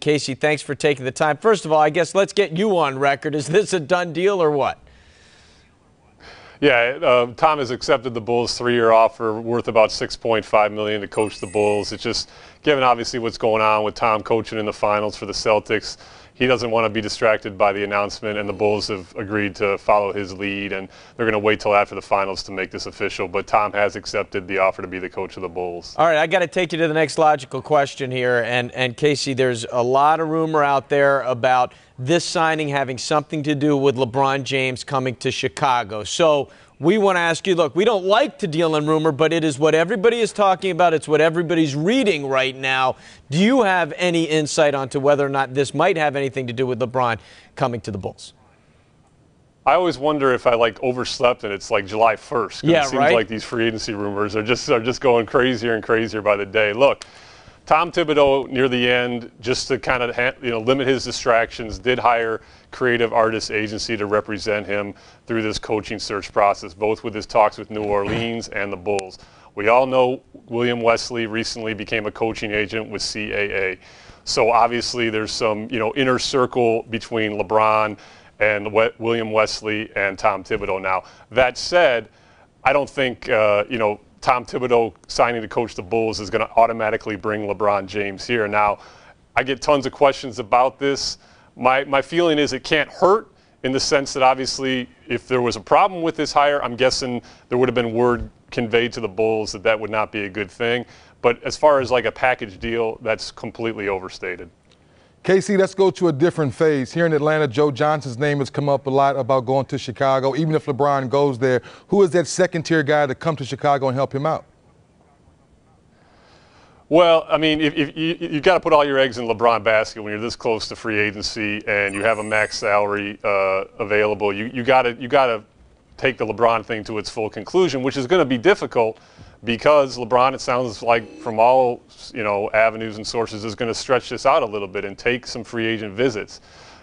Casey, thanks for taking the time. First of all, I guess let's get you on record. Is this a done deal or what? Yeah, Tom has accepted the Bulls' 3-year offer worth about $6.5 million to coach the Bulls. It's just, given obviously what's going on with Tom coaching in the finals for the Celtics, he doesn't want to be distracted by the announcement, and the Bulls have agreed to follow his lead, and they're going to wait till after the finals to make this official. But Tom has accepted the offer to be the coach of the Bulls. All right, I got to take you to the next logical question here. And Casey, there's a lot of rumor out there about this signing having something to do with LeBron James coming to Chicago. So we want to ask you, look, we don't like to deal in rumor, but it is what everybody is talking about. It's what everybody's reading right now. Do you have any insight onto whether or not this might have anything to do with LeBron coming to the Bulls? I always wonder if I overslept and it's July 1st. Yeah, it seems right? like these free agency rumors are just going crazier and crazier by the day. Look, Tom Thibodeau near the end, just to kind of limit his distractions, did hire Creative Artists Agency to represent him through this coaching search process, both with his talks with New Orleans and the Bulls. We all know William Wesley recently became a coaching agent with CAA. So obviously there's some inner circle between LeBron and William Wesley and Tom Thibodeau now. That said, I don't think Tom Thibodeau signing to coach the Bulls is going to automatically bring LeBron James here. Now, I get tons of questions about this. My feeling is it can't hurt, in the sense that obviously if there was a problem with this hire, I'm guessing there would have been word conveyed to the Bulls that would not be a good thing. But as far as a package deal, that's completely overstated. Casey, let's go to a different phase. Here in Atlanta, Joe Johnson's name has come up a lot about going to Chicago. Even if LeBron goes there, who is that second-tier guy to come to Chicago and help him out? Well, I mean, if you got to put all your eggs in LeBron basket when you're this close to free agency and you have a max salary available. You got to take the LeBron thing to its full conclusion, which is going to be difficult because LeBron, it sounds like from all avenues and sources, is going to stretch this out a little bit and take some free agent visits.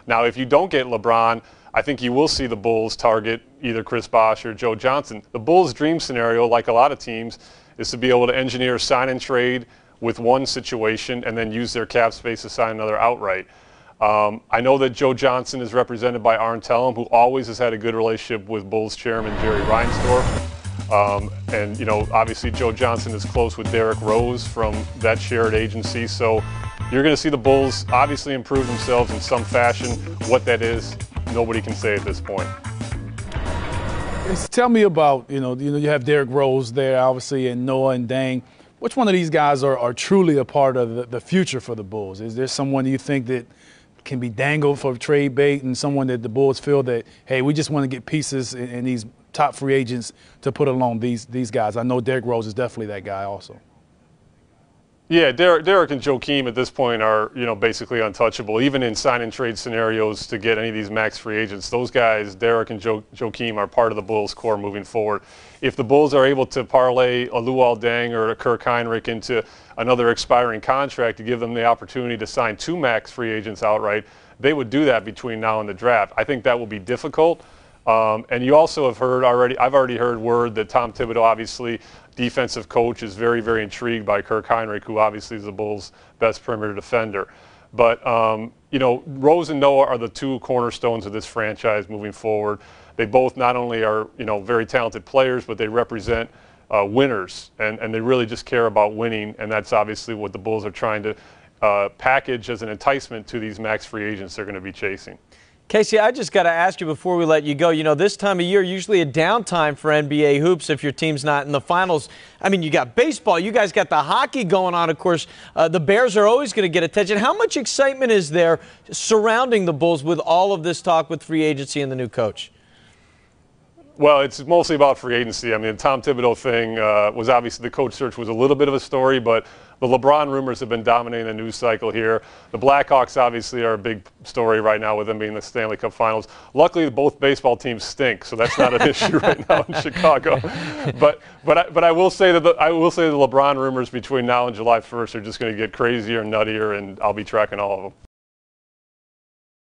Now, if you don't get LeBron, I think you will see the Bulls target either Chris Bosh or Joe Johnson. The Bulls' dream scenario, like a lot of teams, is to be able to engineer a sign and trade with one situation and then use their cap space to sign another outright. I know that Joe Johnson is represented by Arn Tellem, who always has had a good relationship with Bulls chairman Jerry Reinsdorf. And obviously Joe Johnson is close with Derrick Rose from that shared agency. So you're going to see the Bulls obviously improve themselves in some fashion. What that is, nobody can say at this point. Tell me about, you have Derrick Rose there, obviously, and Noah and Dang. Which one of these guys are truly a part of the future for the Bulls? Is there someone you think that can be dangled for trade bait and someone that the Bulls feel that, hey, we just want to get pieces in these top free agents to put along these guys? I know Derrick Rose is definitely that guy also. Yeah, Derrick and Joakim at this point are, basically untouchable. Even in sign and trade scenarios to get any of these max free agents, those guys, Derrick and Joakim, are part of the Bulls' core moving forward. If the Bulls are able to parlay a Luol Deng or a Kirk Hinrich into another expiring contract to give them the opportunity to sign 2 max free agents outright, they would do that between now and the draft. I think that will be difficult. And you also have heard already, I've already heard word that Tom Thibodeau, obviously defensive coach, is very, very intrigued by Kirk Hinrich, who obviously is the Bulls' best perimeter defender. But, Rose and Noah are the 2 cornerstones of this franchise moving forward. They both not only are, very talented players, but they represent winners, and they really just care about winning, and that's obviously what the Bulls are trying to package as an enticement to these max free agents they're going to be chasing. Casey, I just got to ask you before we let you go, this time of year, usually a downtime for NBA hoops if your team's not in the finals. I mean, you got baseball, you guys got the hockey going on, of course. The Bears are always going to get attention. How much excitement is there surrounding the Bulls with all of this talk with free agency and the new coach? Well, it's mostly about free agency. I mean, the Tom Thibodeau thing was obviously, the coach search was a little bit of a story, but the LeBron rumors have been dominating the news cycle here. The Blackhawks obviously are a big story right now with them being in the Stanley Cup Finals. Luckily, both baseball teams stink, so that's not an issue right now in Chicago. But I will say that the LeBron rumors between now and July 1st are just going to get crazier and nuttier, and I'll be tracking all of them.